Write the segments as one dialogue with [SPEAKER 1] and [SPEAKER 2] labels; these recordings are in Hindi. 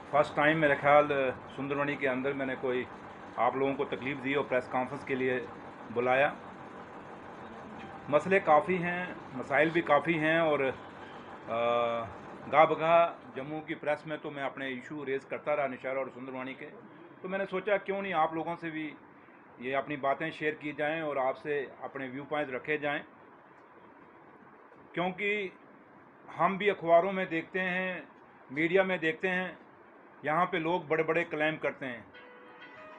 [SPEAKER 1] फर्स्ट टाइम मेरे ख्याल सुंदरमणि के अंदर मैंने कोई आप लोगों को तकलीफ़ दी और प्रेस कॉन्फ्रेंस के लिए बुलाया। मसले काफ़ी हैं, मसाइल भी काफ़ी हैं और गाह बगाह जम्मू की प्रेस में तो मैं अपने इशू रेज़ करता रहा निशारा और सुंदरमणि के। तो मैंने सोचा क्यों नहीं आप लोगों से भी ये अपनी बातें शेयर की जाएं और आपसे अपने व्यू पॉइंट्स रखे जाएं, क्योंकि हम भी अखबारों में देखते हैं, मीडिया में देखते हैं, यहाँ पे लोग बड़े बड़े क्लेम करते हैं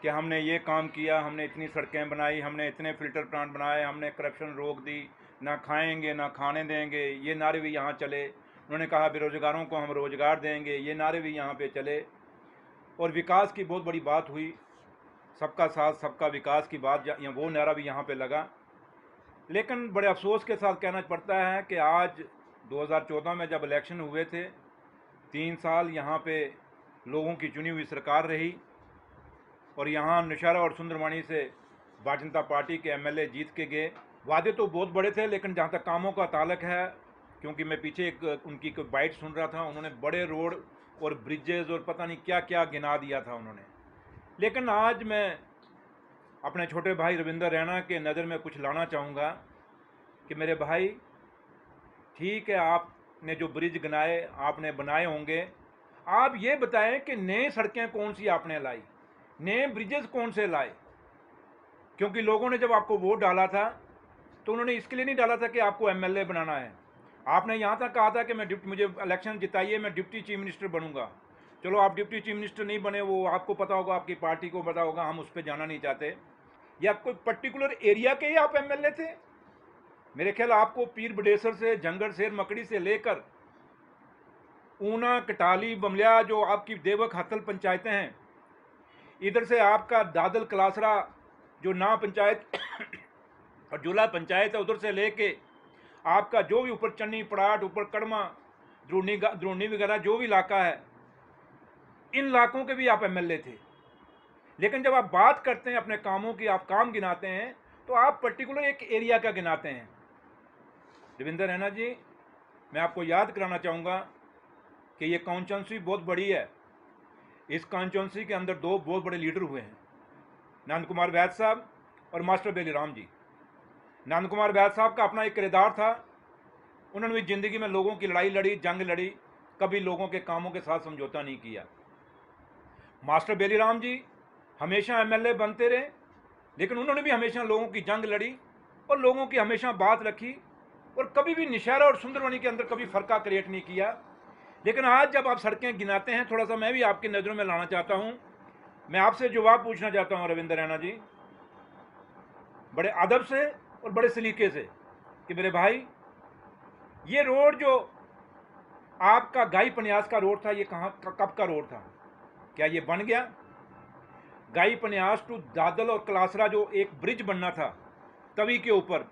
[SPEAKER 1] कि हमने ये काम किया, हमने इतनी सड़कें बनाई, हमने इतने फ़िल्टर प्लांट बनाए, हमने करप्शन रोक दी, ना खाएंगे ना खाने देंगे, ये नारे भी यहाँ चले। उन्होंने कहा बेरोज़गारों को हम रोज़गार देंगे, ये नारे भी यहाँ पे चले। और विकास की बहुत बड़ी बात हुई, सबका साथ सबका विकास की बात, वो नारा भी यहाँ पे लगा। लेकिन बड़े अफसोस के साथ कहना पड़ता है कि आज 2014 में जब इलेक्शन हुए थे, 3 साल यहाँ पे लोगों की चुनी हुई सरकार रही और यहाँ निशारा और सुंदरमणि से भारतीय जनता पार्टी के एमएलए जीत के गए। वादे तो बहुत बड़े थे, लेकिन जहाँ तक कामों का ताल्लुक है, क्योंकि मैं पीछे एक उनकी कोई बाइट सुन रहा था, उन्होंने बड़े रोड और ब्रिजेज और पता नहीं क्या क्या गिना दिया था उन्होंने। लेकिन आज मैं अपने छोटे भाई रविंदर रैना के नज़र में कुछ लाना चाहूँगा कि मेरे भाई, ठीक है, आपने जो ब्रिज गिनाए आपने बनाए होंगे, आप ये बताएं कि नए सड़कें कौन सी आपने लाई, नए ब्रिजेस कौन से लाए। क्योंकि लोगों ने जब आपको वोट डाला था तो उन्होंने इसके लिए नहीं डाला था कि आपको एमएलए बनाना है। आपने यहाँ तक कहा था कि मुझे इलेक्शन जिताइए, मैं डिप्टी चीफ मिनिस्टर बनूंगा। चलो, आप डिप्टी चीफ मिनिस्टर नहीं बने, वो आपको पता होगा, आपकी पार्टी को पता होगा, हम उस पर जाना नहीं चाहते। या कोई पर्टिकुलर एरिया के ही आप एमएलए थे? मेरे ख्याल आपको पीर बडेसर से, जंगल शेर मकड़ी से लेकर ऊना, कटाली, बमलिया, जो आपकी देवक हथल पंचायतें हैं, इधर से आपका दादल कलासरा जो ना पंचायत और जुला पंचायत है, उधर से लेके आपका जो भी ऊपर चन्नी पड़ाट, ऊपर कड़मा, द्रोणी वगैरह जो भी इलाका है, इन इलाकों के भी आप एमएलए थे। लेकिन जब आप बात करते हैं अपने कामों की, आप काम गिनाते हैं, तो आप पर्टिकुलर एक एरिया का गिनाते हैं। रविंदर रैना जी, मैं आपको याद कराना चाहूँगा कि ये कॉन्स्टिट्यूंसी बहुत बड़ी है। इस कॉन्स्टिट्यूंसी के अंदर दो बहुत बड़े लीडर हुए हैं, नंद कुमार वैद साहब और मास्टर बेली राम जी। नंद कुमार वैद साहब का अपना एक किरदार था, उन्होंने भी ज़िंदगी में लोगों की लड़ाई लड़ी, जंग लड़ी, कभी लोगों के कामों के साथ समझौता नहीं किया। मास्टर बेली राम जी हमेशा एमएलए बनते रहे, लेकिन उन्होंने भी हमेशा लोगों की जंग लड़ी और लोगों की हमेशा बात रखी और कभी भी निशारा और सुंदरमणि के अंदर कभी फ़र्का क्रिएट नहीं किया। लेकिन आज जब आप सड़कें गिनाते हैं, थोड़ा सा मैं भी आपकी नज़रों में लाना चाहता हूँ। मैं आपसे जवाब पूछना चाहता हूँ रविंदर रैना जी, बड़े अदब से और बड़े सलीके से, कि मेरे भाई, ये रोड जो आपका गाई पन्यास का रोड था, ये कब का रोड था? क्या ये बन गया? गाई पन्यास टू दादल और कलासरा जो एक ब्रिज बनना था तवी के ऊपर,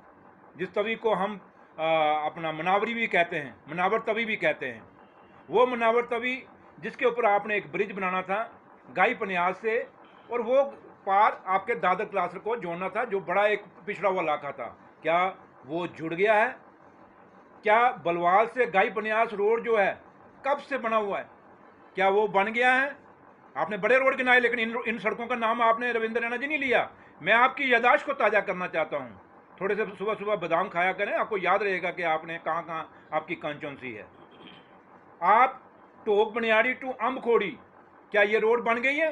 [SPEAKER 1] जिस तवी को हम अपना मनावरी भी कहते हैं, मनावर तवी भी कहते हैं, वो मनावर तवी जिसके ऊपर आपने एक ब्रिज बनाना था गाई पन्यास से, और वो पार आपके दादर क्लासर को जोड़ना था, जो बड़ा एक पिछड़ा हुआ इलाका था। क्या वो जुड़ गया है? क्या बलवाल से गाई पन्यास रोड जो है कब से बना हुआ है? क्या वो बन गया है? आपने बड़े रोड गिनाए, लेकिन इन सड़कों का नाम आपने रविंद्र रैना जी नहीं लिया। मैं आपकी यादाश्त को ताज़ा करना चाहता हूँ। थोड़े से सुबह सुबह बादाम खाया करें, आपको याद रहेगा कि आपने कहाँ कहाँ आपकी कॉन्स्टिट्यूंसी है। आप टोक बनियाड़ी टू अम्बखोड़ी, क्या ये रोड बन गई है?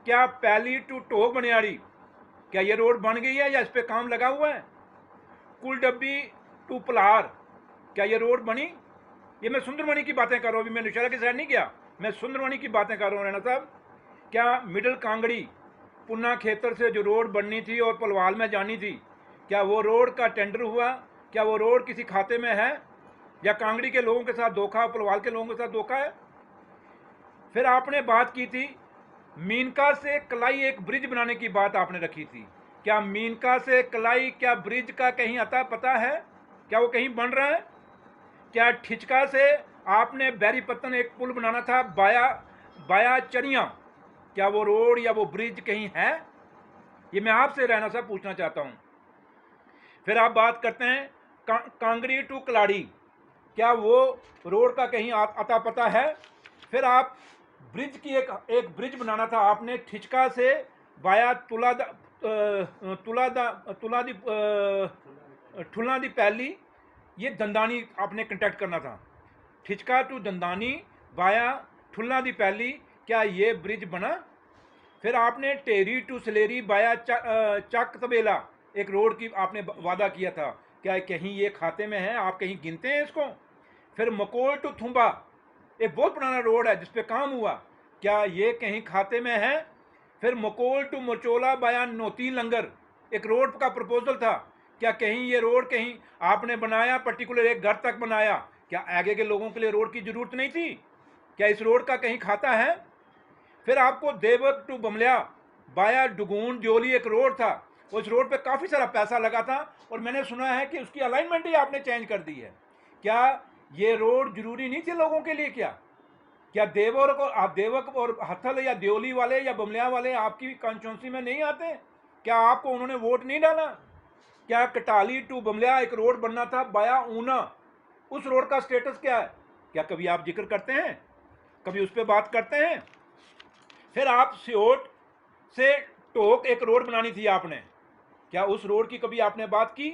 [SPEAKER 1] क्या पैली टू टोक बनियाड़ी, क्या ये रोड बन गई है या इस पर काम लगा हुआ है? कुलडब्बी टू पलार, क्या ये रोड बनी? ये मैं सुंदरमणि की बातें कर रहा हूँ, अभी मैं निशारा की साइड नहीं गया, मैं सुंदरमणि की बातें कर रहा हूँ रैना साहब। क्या मिडिल कांगड़ी पुन्ना खेतर से जो रोड बननी थी और पलवाल में जानी थी, क्या वो रोड का टेंडर हुआ? क्या वो रोड किसी खाते में है? या कांगड़ी के लोगों के साथ धोखा, पलवाल के लोगों के साथ धोखा है? फिर आपने बात की थी मीनका से कलाई एक ब्रिज बनाने की बात आपने रखी थी। क्या मीनका से कलाई, क्या ब्रिज का कहीं अता पता है? क्या वो कहीं बन रहा है? क्या ठिचका से आपने बैरीपत्तन एक पुल बनाना था बाया चरिया, क्या वो रोड या वो ब्रिज कहीं है? ये मैं आपसे रैना साहब पूछना चाहता हूँ। फिर आप बात करते हैं कांगड़ी टू कलाड़ी, क्या वो रोड का कहीं अता पता है? फिर आप ब्रिज की एक ब्रिज बनाना था आपने ठिचका से वाया ठुला दी पहली, ये दंदानी आपने कंटेक्ट करना था। ठिचका टू दंदानी वाया ठुला दी पहली, क्या ये ब्रिज बना? फिर आपने टेरी टू सलेरी वाया चक तबेला, एक रोड की आपने वादा किया था, क्या कहीं ये खाते में है? आप कहीं गिनते हैं इसको? फिर मकोल टू थुम्बा, एक बहुत पुराना रोड है जिस पे काम हुआ, क्या ये कहीं खाते में है? फिर मकोल टू मचोला बाया नोती लंगर, एक रोड का प्रपोजल था, क्या कहीं ये रोड कहीं आपने बनाया? पर्टिकुलर एक घर तक बनाया, क्या आगे के लोगों के लिए रोड की जरूरत नहीं थी? क्या इस रोड का कहीं खाता है? फिर आपको देवक टू बमलिया बाया डुगून दियोली एक रोड था, उस रोड पे काफ़ी सारा पैसा लगा था और मैंने सुना है कि उसकी अलाइनमेंट ही आपने चेंज कर दी है। क्या ये रोड जरूरी नहीं थी लोगों के लिए? क्या देवक और हथल या दियोली वाले या बमलिया वाले आपकी कॉन्स्टिट्यूंसी में नहीं आते? क्या आपको उन्होंने वोट नहीं डाला? क्या कटाली टू बमलिया एक रोड बनना था बाया ऊना, उस रोड का स्टेटस क्या है? क्या कभी आप जिक्र करते हैं? कभी उस पर बात करते हैं? फिर आप सियोट से टोक एक रोड बनानी थी आपने, क्या उस रोड की कभी आपने बात की?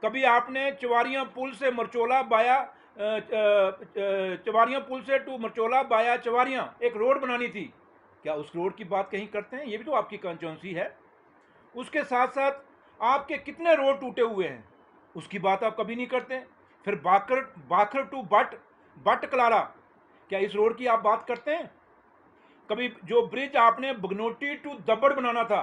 [SPEAKER 1] कभी आपने चवारियां पुल से मरचोला बाया चवारियां पुल से टू मरचोला बाया चवारियां एक रोड बनानी थी, क्या उस रोड की बात कहीं करते हैं? ये भी तो आपकी कॉन्स्टिट्यूंसी है। उसके साथ साथ आपके कितने रोड टूटे हुए हैं, उसकी बात आप कभी नहीं करते। फिर बाखर टू बट कलारा, क्या इस रोड की आप बात करते हैं? कभी जो ब्रिज आपने बगनोटी टू दब्बड़ बनाना था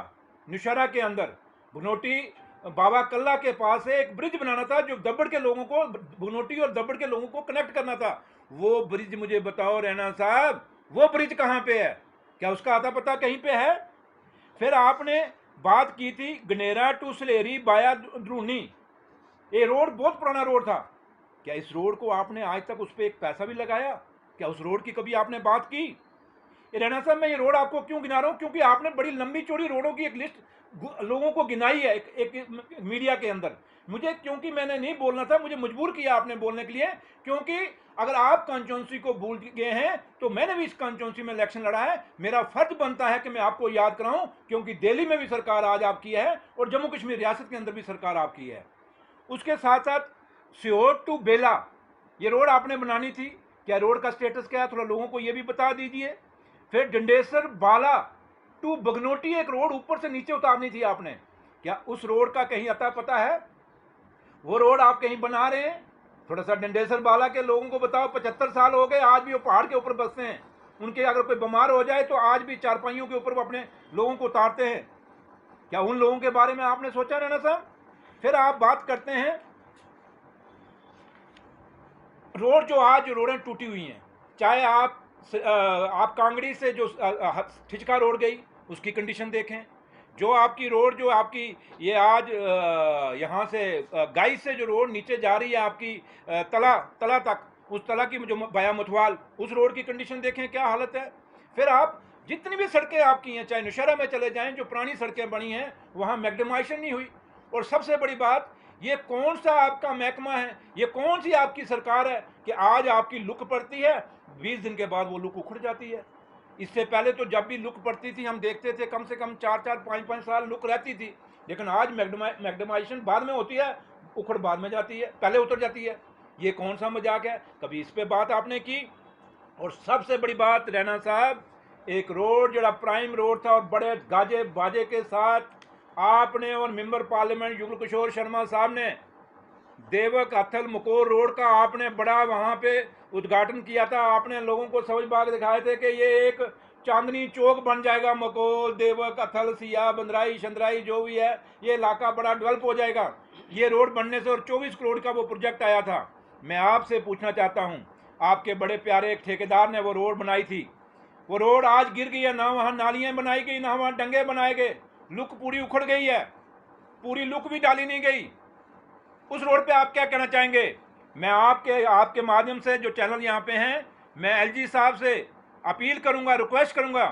[SPEAKER 1] नौशहरा के अंदर, बगनोटी बाबा कल्ला के पास है, एक ब्रिज बनाना था जो दब्बड़ के लोगों को, बगनोटी और दब्बड़ के लोगों को कनेक्ट करना था, वो ब्रिज मुझे बताओ रैना साहब, वो ब्रिज कहाँ पे है? क्या उसका आता पता कहीं पे है? फिर आपने बात की थी गनेरा टू सलेरी बाया द्रूनी, ये रोड बहुत पुराना रोड था, क्या इस रोड को आपने आज तक उस पर एक पैसा भी लगाया? क्या उस रोड की कभी आपने बात की? रैना साहब, मैं ये रोड आपको क्यों गिना रहा हूँ? क्योंकि आपने बड़ी लंबी चौड़ी रोडों की एक लिस्ट लोगों को गिनाई है एक मीडिया के अंदर। मुझे, क्योंकि मैंने नहीं बोलना था, मुझे मजबूर किया आपने बोलने के लिए, क्योंकि अगर आप कॉन्स्टिट्यूंसी को भूल गए हैं तो मैंने भी इस कॉन्स्टिट्यूंसी में इलेक्शन लड़ा है, मेरा फर्ज बनता है कि मैं आपको याद कराऊं, क्योंकि दिल्ली में भी सरकार आज आपकी है और जम्मू कश्मीर रियासत के अंदर भी सरकार आपकी है। उसके साथ साथ सियोट टू बेला ये रोड आपने बनानी थी, क्या रोड का स्टेटस क्या है? थोड़ा लोगों को ये भी बता दीजिए। फिर डंडेसर बाला टू बगनोटी एक रोड ऊपर से नीचे उतारनी थी आपने, क्या उस रोड का कहीं अता पता है? वो रोड आप कहीं बना रहे हैं? थोड़ा सा डंडेसर बाला के लोगों को बताओ, 75 साल हो गए, आज भी वो पहाड़ के ऊपर बसते हैं, उनके अगर कोई बीमार हो जाए तो आज भी चारपाइयों के ऊपर वो अपने लोगों को उतारते हैं, क्या उन लोगों के बारे में आपने सोचा रैना साहब? फिर आप बात करते हैं रोड, जो आज रोडें टूटी हुई हैं, चाहे आप कांगड़ी से जो ठिचका रोड गई उसकी कंडीशन देखें, जो आपकी रोड जो आपकी ये आज यहाँ से गाइस से जो रोड नीचे जा रही है आपकी तला तक, उस तला की जो बाया मुथवाल, उस रोड की कंडीशन देखें क्या हालत है। फिर आप जितनी भी सड़कें आपकी हैं, चाहे नौशहरा में चले जाएं, जो पुरानी सड़कें बनी हैं वहाँ मैग्नेमाइजेशन नहीं हुई। और सबसे बड़ी बात, ये कौन सा आपका महकमा है, ये कौन सी आपकी सरकार है कि आज आपकी लुक पड़ती है, 20 दिन के बाद वो लुक उखड़ जाती है? इससे पहले तो जब भी लुक पड़ती थी हम देखते थे कम से कम 4-4, 5-5 साल लुक रहती थी, लेकिन आज मैग्नेमाइजेशन बाद में होती है, उखड़ बाद में जाती है, पहले उतर जाती है। ये कौन सा मजाक है? कभी इस पे बात आपने की? और सबसे बड़ी बात रैना साहब, एक रोड जो प्राइम रोड था और बड़े गाजे बाजे के साथ आपने और मेंबर पार्लियामेंट युगल किशोर शर्मा साहब ने देवक अथल मकोर रोड का आपने बड़ा वहाँ पे उद्घाटन किया था, आपने लोगों को समझ बाग दिखाए थे कि ये एक चांदनी चौक बन जाएगा, मकोर देवक अथल सिया बंदराई शंदराई जो भी है, ये इलाका बड़ा डेवलप हो जाएगा ये रोड बनने से, और 24 करोड़ का वो प्रोजेक्ट आया था। मैं आपसे पूछना चाहता हूँ, आपके बड़े प्यारे एक ठेकेदार ने वो रोड बनाई थी, वो रोड आज गिर गई है, ना वहाँ नालियाँ बनाई गई, ना वहाँ डंगे बनाए गए, लुक पूरी उखड़ गई है, पूरी लुक भी डाली नहीं गई। उस रोड पे आप क्या कहना चाहेंगे? मैं आपके माध्यम से जो चैनल यहाँ पे हैं, मैं एलजी साहब से अपील करूँगा, रिक्वेस्ट करूँगा,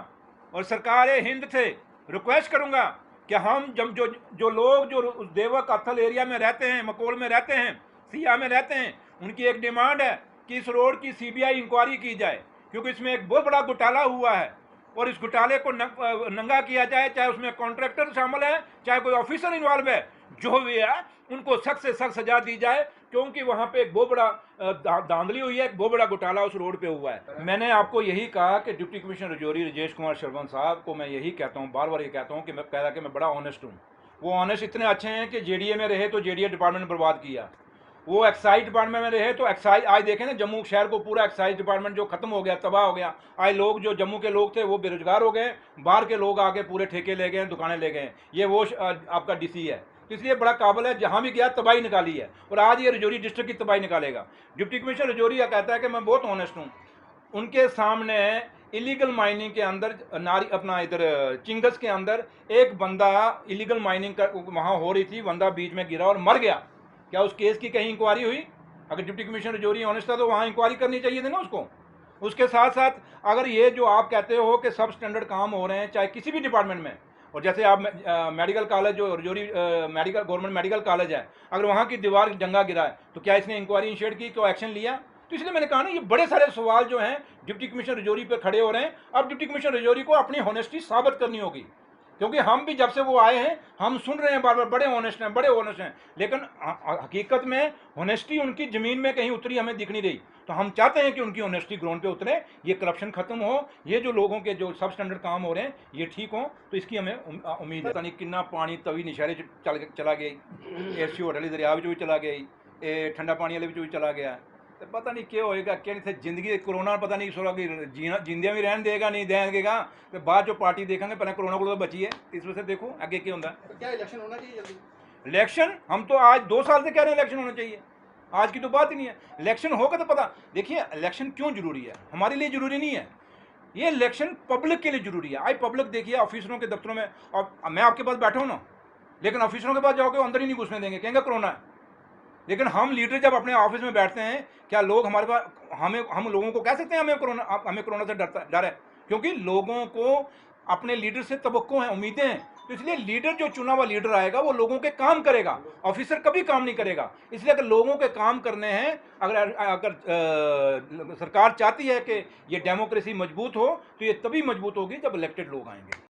[SPEAKER 1] और सरकार हिंद से रिक्वेस्ट करूँगा कि हम जब जो लोग जो देवक अथल एरिया में रहते हैं, मकोल में रहते हैं, सिया में रहते हैं, उनकी एक डिमांड है कि इस रोड की सीबीआई इंक्वायरी की जाए, क्योंकि इसमें एक बहुत बड़ा घोटाला हुआ है और इस घोटाले को नंगा किया जाए, चाहे उसमें कॉन्ट्रैक्टर शामिल है, चाहे कोई ऑफिसर इन्वॉल्व है, जो भी है उनको सख्त से सख्त सजा दी जाए, क्योंकि वहाँ पे एक बहुत बड़ा धांधली हुई है, एक बहुत बड़ा घोटाला उस रोड पे हुआ है। मैंने आपको यही कहा कि डिप्टी कमिश्नर रजौरी राजेश कुमार शरवण साहब को मैं यही कहता हूँ, बार बार ये कहता हूँ कि मैं बड़ा ऑनेस्ट हूँ। वो ऑनेस्ट इतने अच्छे हैं कि जेडीए में रहे तो जेडीए डिपार्टमेंट बर्बाद किया, वो एक्साइज डिपार्टमेंट में रहे तो एक्साइज, आज देखें ना जम्मू शहर को पूरा एक्साइज डिपार्टमेंट जो खत्म हो गया, तबाह हो गया। आज लोग जो जम्मू के लोग थे वो बेरोजगार हो गए, बाहर के लोग आके पूरे ठेके ले गए, दुकानें ले गए। ये वो आपका डीसी है, इसलिए बड़ा काबिल है, जहाँ भी गया तबाही निकाली है और आज ये रजौरी डिस्ट्रिक्ट की तबाही निकालेगा। डिप्टी कमिश्नर रजौरी कहता है कि मैं बहुत ऑनेस्ट हूँ। उनके सामने इलीगल माइनिंग के अंदर अपना इधर चिंगस के अंदर एक बंदा इलीगल माइनिंग वहाँ हो रही थी, बंदा बीच में गिरा और मर गया। क्या उस केस की कहीं इंक्वायरी हुई? अगर डिप्टी कमिश्नर रजौरी ऑनेस्ट था तो वहाँ इंक्वायरी करनी चाहिए थी ना उसको। उसके साथ साथ अगर ये जो आप कहते हो कि सब स्टैंडर्ड काम हो रहे हैं चाहे किसी भी डिपार्टमेंट में, और जैसे आप मेडिकल कॉलेज जो Rajouri medical government medical college है, अगर वहाँ की दीवार जंगा गिरा है तो क्या इसने इंक्वायरी इनिशिएट की, क्यों एक्शन लिया? तो इसलिए मैंने कहा ना, ये बड़े सारे सवाल जो हैं डिप्टी कमिश्नर रजौरी पर खड़े हो रहे हैं। अब डिप्टी कमिश्नर रजौरी को अपनी ऑनेस्टी साबित करनी होगी, क्योंकि हम भी जब से वो आए हैं हम सुन रहे हैं बार बार बड़े ऑनेस्ट हैं, बड़े ऑनेस्ट हैं, लेकिन हकीकत में ऑनेस्टी उनकी ज़मीन में कहीं उतरी हमें दिख नहीं रही। तो हम चाहते हैं कि उनकी ऑनेस्टी ग्राउंड पे उतरे, ये करप्शन खत्म हो, ये जो लोगों के जो सब स्टैंडर्ड काम हो रहे हैं ये ठीक हो, तो इसकी हमें उम्मीद है। पता नहीं कितना पानी तवी निशारे चला गया, एसी होटल दरिया भी चला गया, ठंडा पानी वाले भी चला गया, तो पता नहीं क्या होएगा, क्या नहीं जिंदगी कोरोना पता नहीं सोरा कि जिंदियां भी रहन देगा नहीं देगा, तो बाद जो पार्टी देखेंगे पहले कोरोना को तो बची है, इस वजह से देखो आगे क्या होता है।
[SPEAKER 2] तो क्या इलेक्शन होना चाहिए जल्दी?
[SPEAKER 1] इलेक्शन हम तो आज 2 साल से कह रहे हैं इलेक्शन होना चाहिए, आज की तो बात ही नहीं है। इलेक्शन होगा तो पता, देखिए इलेक्शन क्यों जरूरी है, हमारे लिए जरूरी नहीं है, ये इलेक्शन पब्लिक के लिए जरूरी है। आज पब्लिक देखिए ऑफिसरों के दफ्तरों में, और मैं आपके पास बैठा हूँ ना, लेकिन ऑफिसरों के पास जाओगे अंदर ही नहीं घुसने देंगे, कहेंगे कोरोना है। लेकिन हम लीडर जब अपने ऑफिस में बैठते हैं, क्या लोग हमारे पास हम लोगों को कह सकते हैं हमें कोरोना से डर है? क्योंकि लोगों को अपने लीडर से तवक्को है, उम्मीदें हैं। तो इसलिए लीडर जो चुना हुआ लीडर आएगा वो लोगों के काम करेगा, ऑफिसर कभी काम नहीं करेगा। इसलिए अगर लोगों के काम करने हैं, अगर सरकार चाहती है कि ये डेमोक्रेसी मजबूत हो, तो ये तभी मजबूत होगी जब इलेक्टेड लोग आएंगे।